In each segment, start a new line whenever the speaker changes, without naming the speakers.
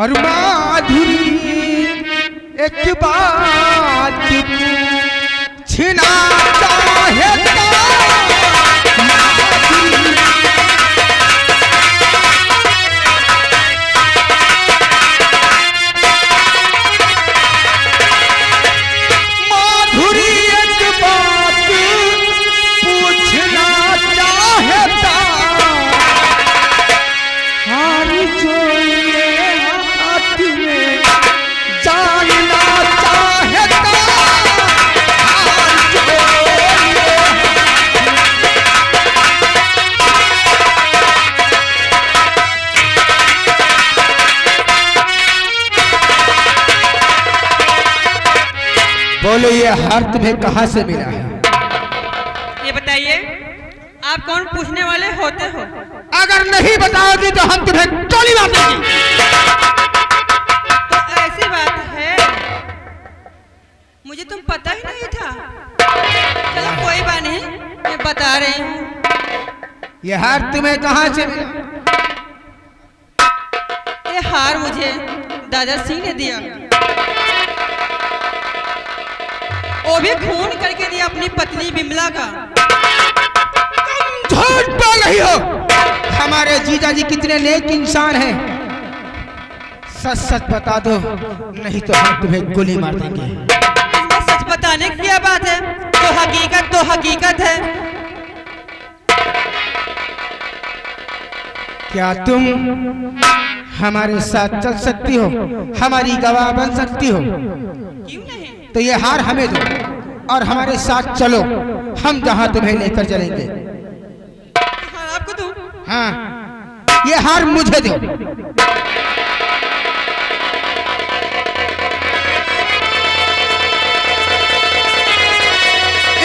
और माधुरी एक बात छीना चाहे माधुरी एक बात पूछना चाहता हार जो जानना चाहता बोलो ये हार तुम्हें कहाँ से मिला है?
ये बताइए आप कौन पूछने वाले होते हो?
अगर नहीं बताओगी तो हम तुम्हें गोली मार देंगे।
तो ऐसी बात है, मुझे तुम पता ही नहीं था। चलो कोई बात नहीं, मैं बता रही हूँ।
ये हार तुम्हें कहाँ से मिला?
ये हार मुझे दादा सिंह ने दिया, वो भी खून करके दिया अपनी पत्नी बिमला का।
तुम झूठ बोल रही हो। हमारे जीजा जी कितने नेक इंसान हैं। सच सच बता दो, नहीं तो हम तुम्हें गोली मार देंगे।
इसमें सच बताने की क्या बात है? तो हकीकत है।
क्या तुम हमारे साथ चल सकती हो? हमारी गवाह बन सकती हो?
क्यों नहीं?
तो ये हार हमें दो और हमारे साथ चलो, हम जहां तुम्हें लेकर चलेंगे।
हार आपको दूं?
हाँ, ये हार मुझे दो।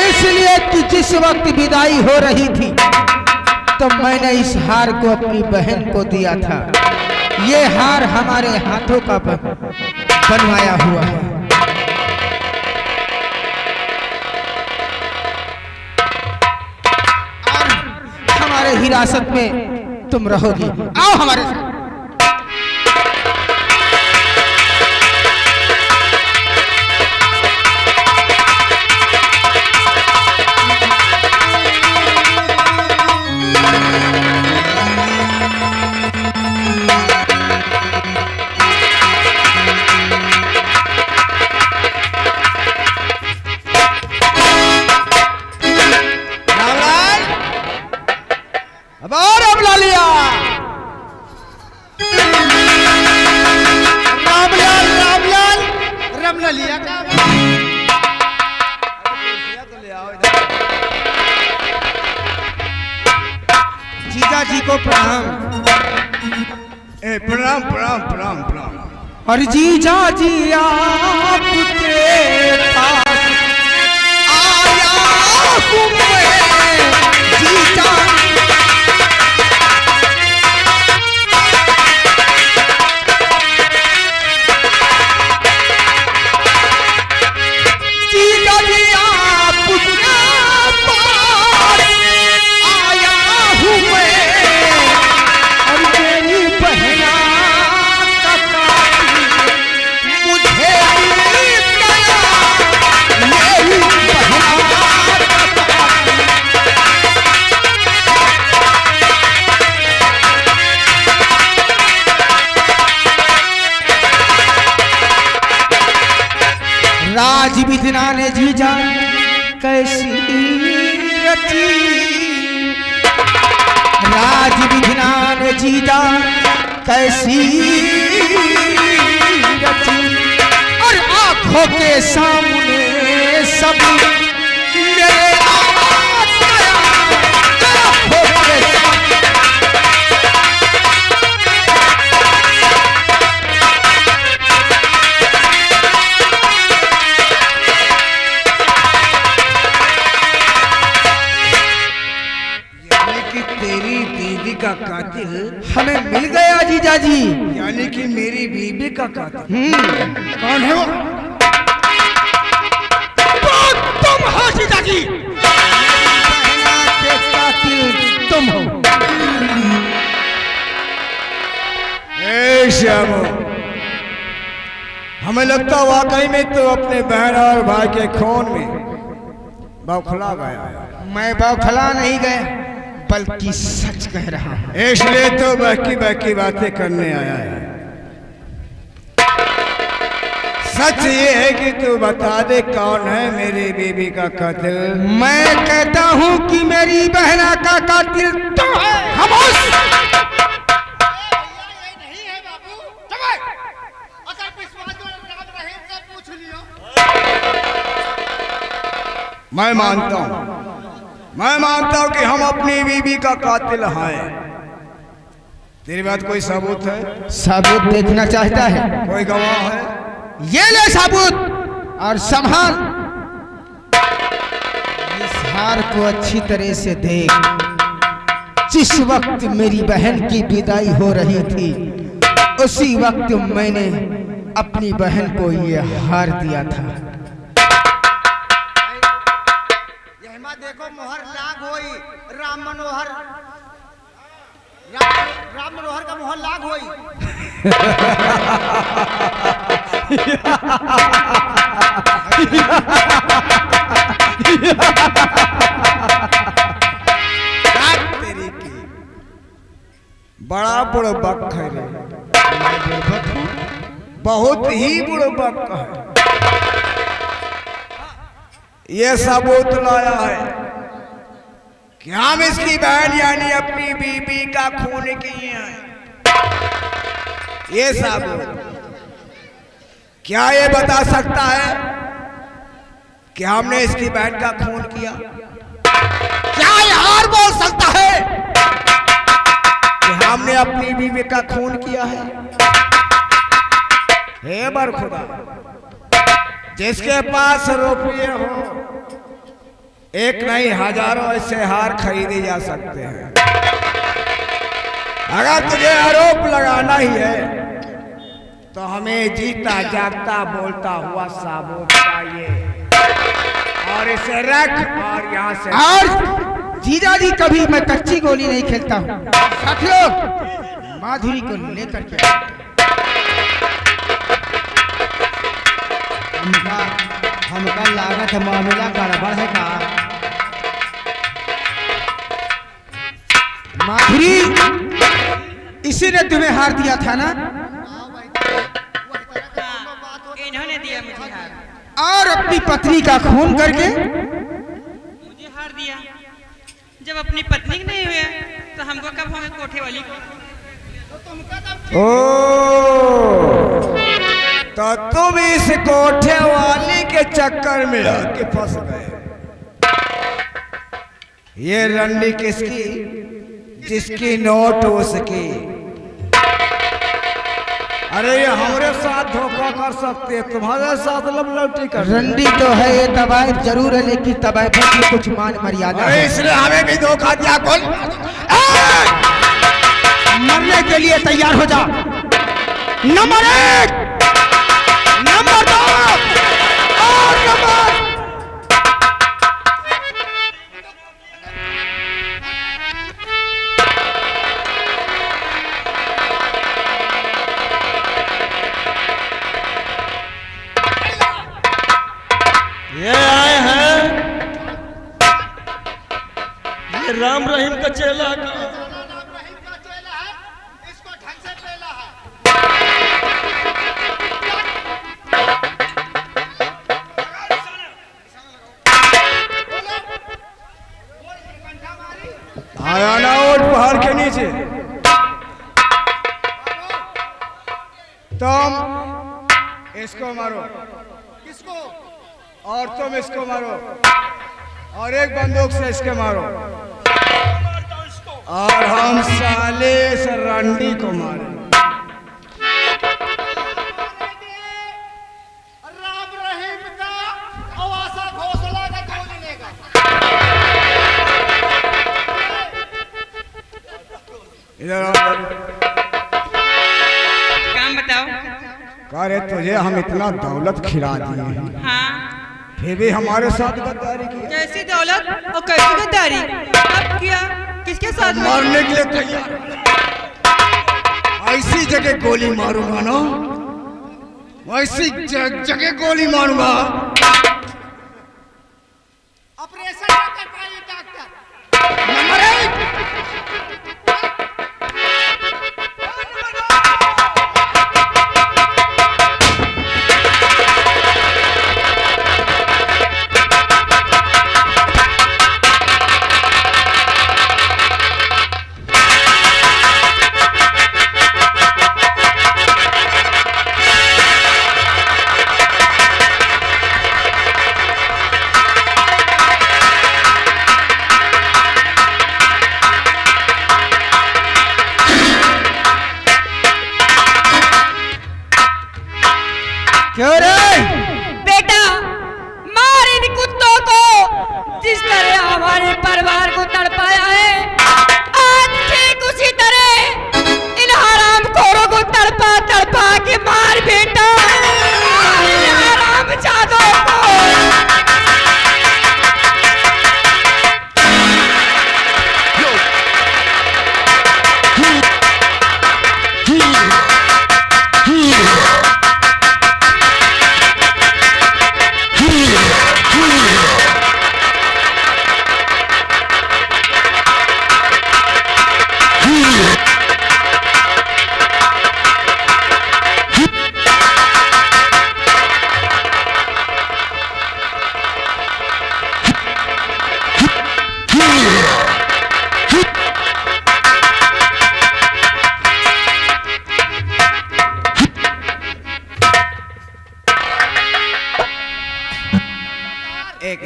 इसलिए कि जिस वक्त विदाई हो रही थी तो मैंने इस हार को अपनी बहन को दिया था। ये हार हमारे हाथों का बनवाया हुआ है। और हमारे हिरासत में तुम रहोगी। आओ हमारे साथ। जीजा जी को प्रणाम।
प्रणाम प्रणाम प्रणाम प्रणाम।
और जीजा जी आपके पास आया हूँ मैं। जीजा जीजा जी आपके पास आया हूँ मैं। और मेरी बहना का मुझे मिल गया। मेरी बहना राज विधना ने जीजा कैसी रची। राज विधना ने जीजा कैसी रची। और आंखों के सामने सब मेरे आवाज आया। आंखों के सामने
तेरी बीवी का कातिल
हमें मिल गया जीजा जी।
यानी कि मेरी बीवी का कातिल कौन है वो?
तुम हो जीजा जी। के कातिल तुम हो।
श्यामो हमें लगता वाकई में तो अपने बहन और भाई के खून में बौखला गया है।
मैं बौखला नहीं गया, बल्कि सच कह रहा हूँ।
इसलिए तो बहकी बहकी बातें करने आया है। सच ये है कि तू बता दे कौन है मेरी बीबी का कातिल।
मैं कहता हूँ कि मेरी बहना का कातिल तो है। खामोश।
नहीं है बाबू। अगर विश्वास जो राम रहीम से पूछ लियो।
मैं मानता हूँ कि हम अपनी बीबी का कातिल हैं। तेरी बात कोई सबूत है?
सबूत देखना चाहता है?
कोई गवाह है?
ये ले सबूत और संभाल। इस हार को अच्छी तरह से देख। जिस वक्त मेरी बहन की विदाई हो रही थी, उसी वक्त मैंने अपनी बहन को ये हार दिया था।
यहमा देखो मोहर लाग होई राम मनोहर का मोहर लाग होई।
तेरी की बड़ा बुड़बक है रे। बहुत ही बुड़बक है। ये सबूत लाया है कि हम इसकी बहन यानी अपनी बीबी का खून किए हैं। ये सबूत क्या ये बता सकता है कि हमने इसकी बहन का खून किया? क्या ये हार बोल सकता है कि हमने अपनी बीवी का खून किया है? हे बरखुदा, जिसके पास रुपये हो, एक नहीं हजारों ऐसे हार खरीदे जा सकते हैं। अगर तुझे आरोप लगाना ही है तो हमें जीता जागता बोलता हुआ सबूत चाहिए, और इसे रख और यहाँ से।
और जीजा जी, कभी मैं कच्ची गोली नहीं खेलता हूँ। साथियों, माधुरी को लेकर के
हमका लागत मामला गड़बड़ है का?
माधुरी, इसी ने तुम्हें हार दिया था ना?
इन्होंने दिया मुझे हार।
और अपनी पत्नी का खून करके
मुझे हार दिया। जब अपनी पत्नी के नहीं हुए तो हमको कब होंगे कोठे वाली को?
ओ, तो तुम इस कोठे वाली के चक्कर में आके फंस गए। ये रंडी किसकी? जिसकी नोट उसकी। अरे ये हमारे साथ धोखा कर सकते हैं, तुम्हारे साथ लवलौटी कर।
रंडी तो है, ये तबाय जरूर है, लेकिन तबाय की कुछ मान मर्यादा है।
इसलिए हमें भी धोखा दिया। कौन?
मरने के लिए तैयार हो जा। नंबर 1, नंबर 2 और नंबर।
ये आए हैं, ये राम रहीम का चेला का।
राम रहीम का चेला है, इसको ढंग से पेला है।
आया ना ओट पहाड़ के नीचे। तुम इसको मारो
किसको?
और तुम इसको मारो, और एक बंदूक से इसके मारो, और हम साले इस रंडी को मारे।
राम रहीम का आवासा घोषणा का कौन लेगा?
इधर आओ।
काम बताओ।
कह रहे तुझे हम इतना दौलत खिला दिए हैं,
हाँ,
फिर भी हमारे साथ गद्दारी की।
कैसी दौलत और कैसी गद्दारी? अब किया किसके साथ में?
मारने के लिए तैयार। ऐसी जगह गोली मारूंगा ना वैसी जगह गोली मारूंगा।
ऑपरेशन ना कर पाइए डॉक्टर।
नंबर 1
क्यों रे?
बेटा मार इन कुत्तों को जिस तरह हमारे परिवार को तड़पाया है, आज ठीक उसी तरह इन हरामखोरों को तड़पा तड़पा के मार बेटा, इन हरामजादों को।
एक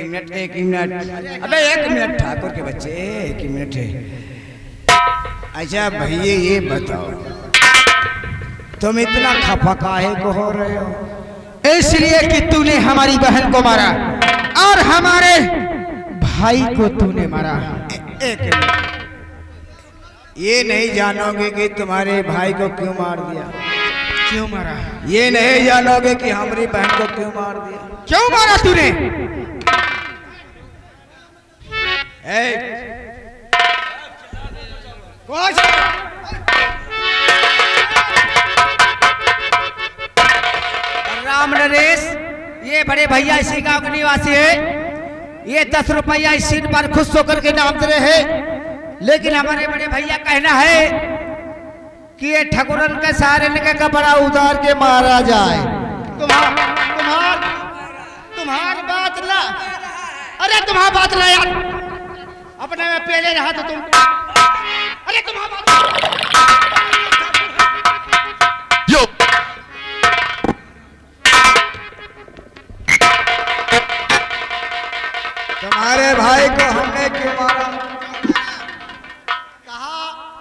मिनट अबे 1 मिनट ठाकुर के बच्चे, 1 मिनट है। अच्छा भैया ये बताओ, तुम इतना खफा काहे को हो रहे हो?
इसलिए कि तूने हमारी बहन को मारा और हमारे भाई को तूने मारा।
एक मिनट, ये नहीं जानोगे कि तुम्हारे भाई को क्यों मार दिया?
क्यों मारा?
ये नहीं जानोगे कि हमारी बहन को क्यों मार दिया?
क्यों मारा तूने?
राम नरेश, ये बड़े भैया इसी गांव के निवासी है। ये 10 रुपया इस सीट पर खुश होकर के नाम दे रहे हैं, लेकिन हमारे बड़े भैया कहना है कि ये ठकुरन के सहारे लेके कपड़ा उतार के मारा जाए।
तुम्हारी बात ना, अरे तुम्हारी बात ना यार, अपने में पहले रहा तो तुम, अरे तुम्हारी बात
तुम्हारे भाई को हमने क्यों मारा?
कहा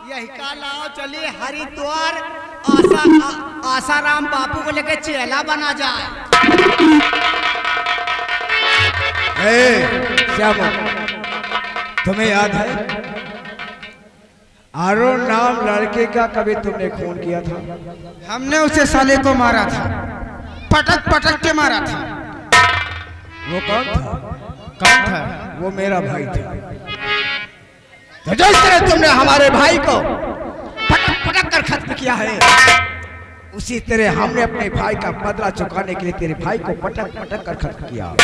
यही का लाओ चलिए हरिद्वार आसाराम बापू को लेके चेला बना जाए।
श्यामू, तुम्हें याद है अरुण नाम लड़के का कभी तुमने खून किया था?
हमने उसे साले को मारा था, पटक पटक के मारा था।
वो कौन था?
कौन था?
वो मेरा भाई था। तो जिस तरह तुमने हमारे भाई को पटक पटक कर खत्म किया है, उसी तरह हमने अपने भाई का बदला चुकाने के लिए तेरे भाई को पटक पटक कर खत्म किया।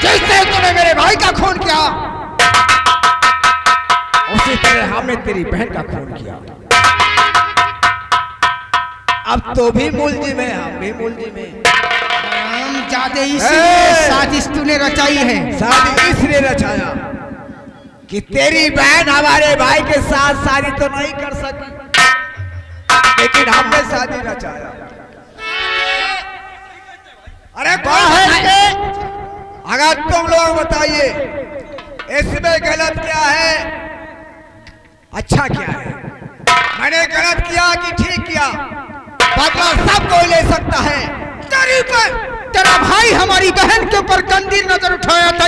जिस तरह तुमने मेरे भाई का खून किया, उसी तरह हमने तेरी बहन का खून किया। अब तो भी मुलजिम है, हम भी मुलजिम है।
हम ज्यादा इसलिए साजिश तूने रचाई है।
शादी इसलिए रचाया कि तेरी बहन हमारे भाई के साथ शादी तो नहीं कर सकी, लेकिन हमने शादी रचाया। अरे कौन है? अगर तुम लोग बताइए इसमें गलत क्या है, अच्छा क्या है? मैंने गलत किया कि ठीक किया? बदला सब कोई ले सकता है।
तेरी पर तेरा भाई हमारी बहन के ऊपर गंदी नजर उठाया था।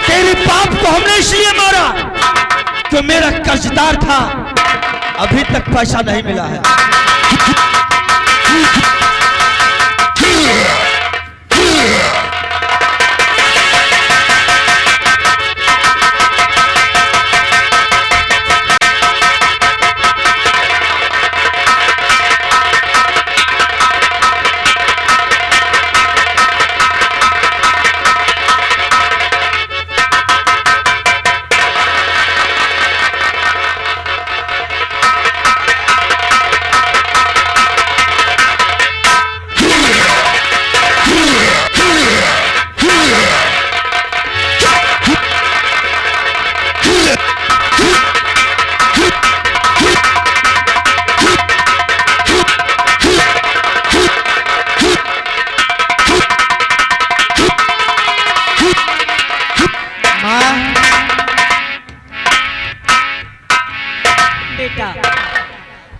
तेरे बाप को हमने इसलिए मारा कि मेरा कर्जदार था, अभी तक पैसा नहीं मिला है।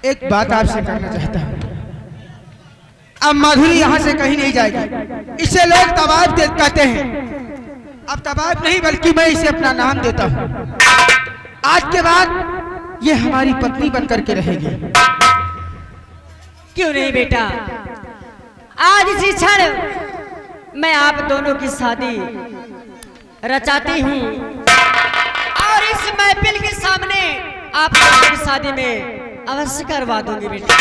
एक बात आपसे करना चाहता हूँ। अब माधुरी यहाँ से कहीं नहीं जाएगी। इसे लोग तवाब कहते हैं। अब तवाब नहीं बल्कि मैं इसे अपना नाम देता हूँ। आज के बाद ये हमारी पत्नी बनकर के रहेगी।
क्यों नहीं बेटा, आज इसी क्षण मैं आप दोनों की शादी रचाती हूँ और इस महफिल के सामने आप दोनों की शादी में अवश्य करवा दूंगी बेटा।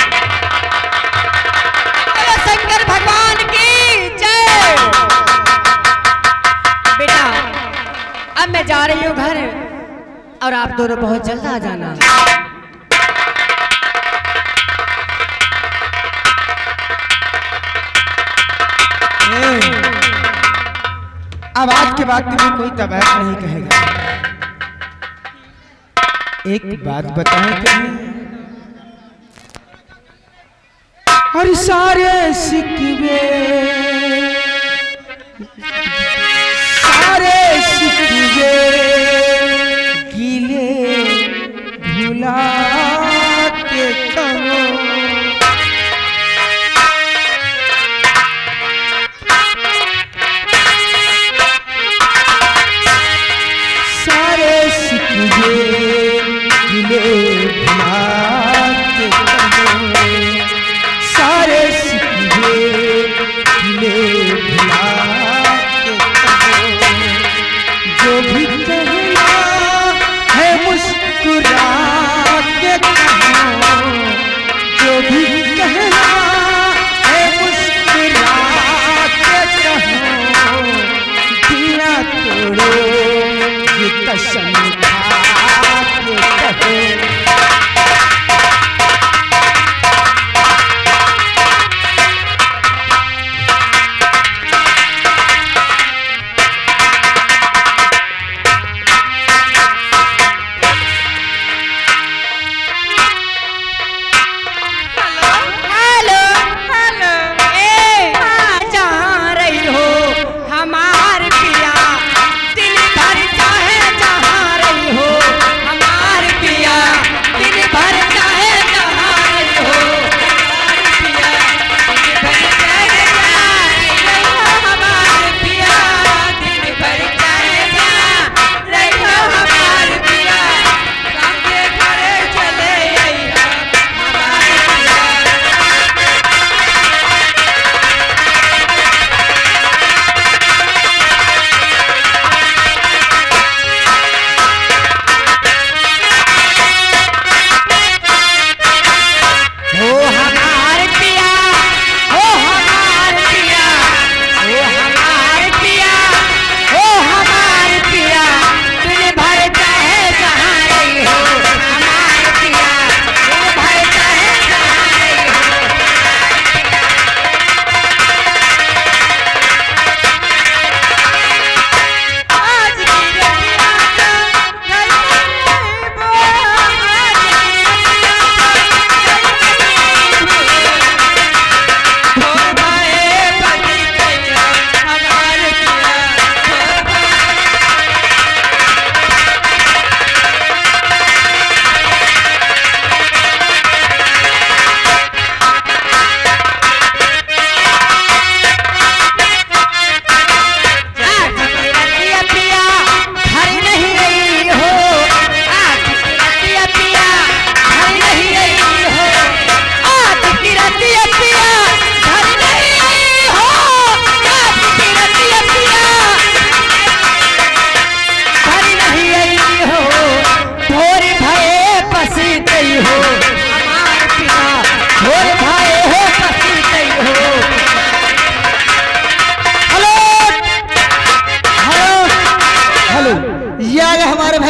अरे शंकर भगवान की जय। बेटा अब मैं जा रही हूँ घर और आप दोनों बहुत जल्द आ जाना।
अब आज के बाद तुम्हें कोई तबाह नहीं कहेगा। एक बात बताएं तुम्हें, और सारे सिकवे गीले भुला के कहो। सारे सिकवे गिले भुला के कहो। सारे सिकवे गिले भुला के कहो। जो भी कहना है मुस्कुरा के कहो। जो भी कहना है मुस्कुरा के कहो। दिया तोड़ो ये कसम खा के कहो।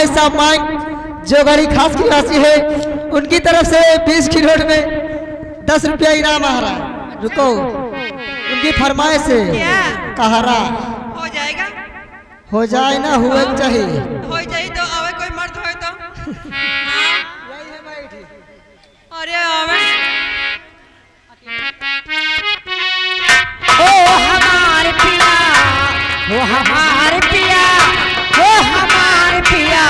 साहब माइक जो गाड़ी खास की राशि है उनकी तरफ से 20 की नोट में 10 रुपया इनाम आ रहा है। रुको, उनकी फरमाइश से कहारा
हो जाएगा,
हो जाए ना हुए चाहिए,
हो जाए तो आवे कोई मर्द हो तो अरे आवे ओ हमारे पिया, ओ हमारे पिया, ओ हमारे पिया,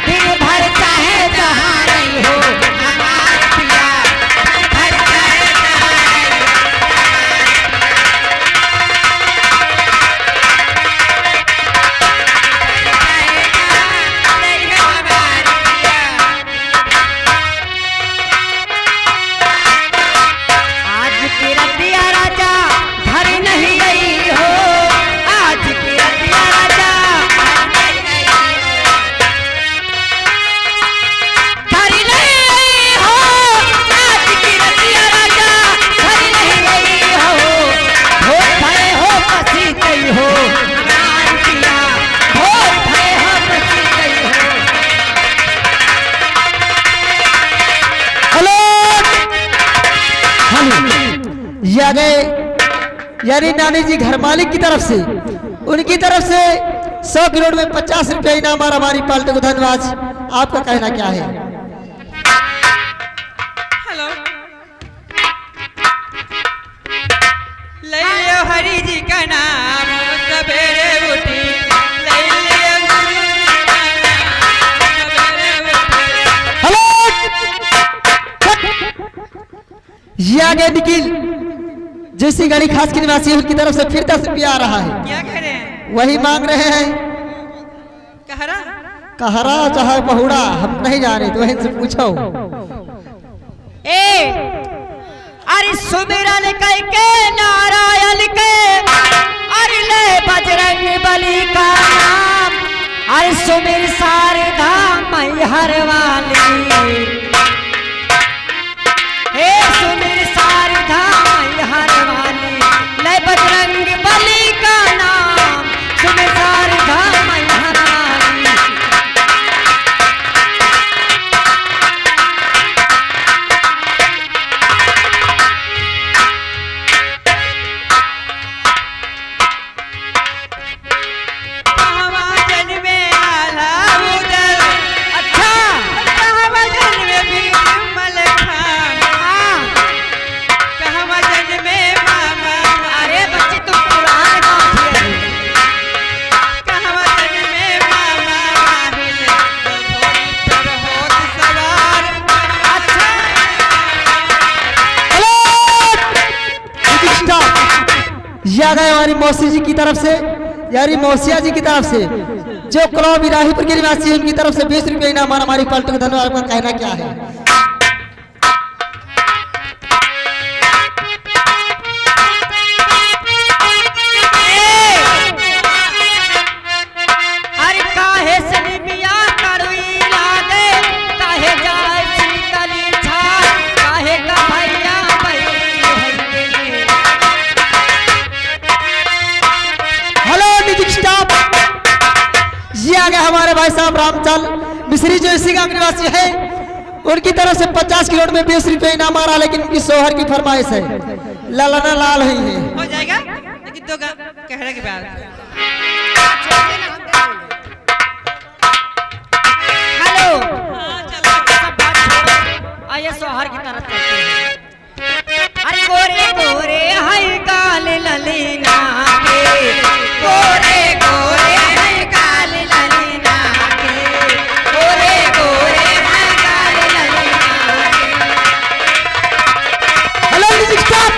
दिन भर चाहे जहाँ नहीं हो हमारे पिया,
यानी नानी जी घर मालिक की तरफ से, उनकी तरफ से 100 करोड़ में 50 रुपया इनाम और हमारी पार्टी को धन्यवाद। आपका कहना क्या है?
हेलो, ले लो हरि जी का नाम सवेरे उठी, ले लियो गुरु जी का नाम सवेरे उठी।
हेलो, ये आगे निखिल जैसी गाड़ी खास की निवासी उनकी तरफ से फिर 10 रुपया आ रहा है।
क्या कह रहे हैं?
वही मांग रहे हैं।
कहरा
कहरा चाहे बहुड़ा हम नहीं जाने, तो इनसे पूछो।
ए अरे सुमिरन करके नारायण के, अरे ले बजरंग बली का नाम, अरे सुमिर शारदा मैहर वाली, हे सुमिर शारदा मैहर वाली, ले बजरंग बली का नाम, सुमिर शारदा मैहर वाली। कहवा जन्मे आला उदल, अच्छा कहवा जन्मे बिमल खान, कहवा जन्मे मामा, अरे बच्चे तुम पुराने कौन थे? कहवा जन्मे मामा माहिल, घोड़ी पर होत सवार, अच्छा
ये आ गए हमारी मौसी जी की तरफ से, यानी मौसिया जी की तरफ से, जो कलो बिराहीपुर के निवासी है, उनकी तरफ से 20 रुपया इनाम और हमारी पार्टी को धन्यवाद। आपका कहना क्या है?
अरे काहे सनिमिया करुई लागे, काहे जाय शीतली छाय, काहे का भैया बैठी है।
हेलो म्यूजिक स्टाफ, ये आ गए हमारे भाई साहब रामचल मिश्री जो इसी गांव के निवासी है, उनकी तरफ से 50 करोड़ में 20 रुपया इनाम आ रहा, लेकिन उनकी सोहर की फरमाइश है, ललना लाल हुई है।
हो जाएगा लेकिन तो कहने के बाद। हेलो, चलो सब बात छोड़ो, आइए सोहर की तरफ चलते हैं। अरे गोरे गोरे हाय काल ललीना के, गोरे गोरे हाय काल ललीना के, गोरे गोरे हाय काल ललीना के।
हेलो म्यूजिक स्टाफ,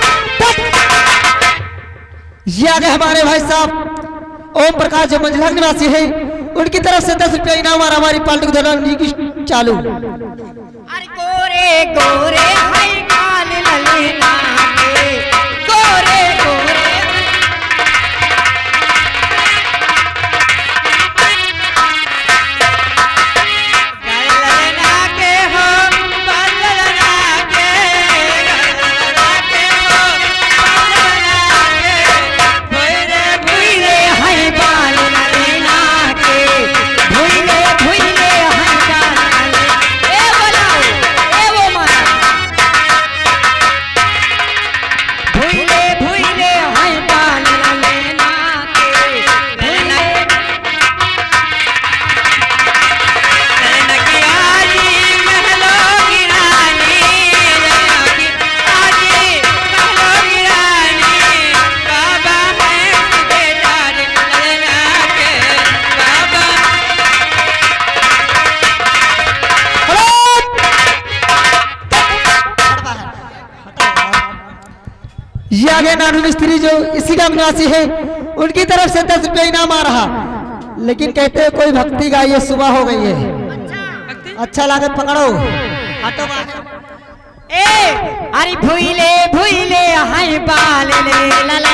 ये आ गए हमारे भाई साहब ओम प्रकाश जो मंझला के निवासी है, उनकी तरफ से 10 रुपया इनाम और हमारी पार्टी को धन्यवाद। चालू।
अरे गोरे गोरे हाय काल ललीना के, गोरे गोरे गललना के हो, गललना के, गललना के हो, गललना के, भुइले भुइले हाय बाल ललीना के, भुइले भुइले हाय बाल ललीना। ए बोलाओ, ए वो मारा, भुइले भुइले हाय बाल ललीना के, भुइले की आजी महलो की रानी, की आजी महलो की रानी, बाबा है बेटा ललना के, बाबा
ये आ गए नानू मिस्त्री जो इसी गांव निवासी है, उनकी तरफ से 10 रुपया इनाम आ रहा, लेकिन कहते हैं कोई भक्ति गाइए, सुबह हो गई है। अच्छा लागत पकड़ो, हटो बाहर।
ए अरे भुइले भुइले हाय बाल ले लला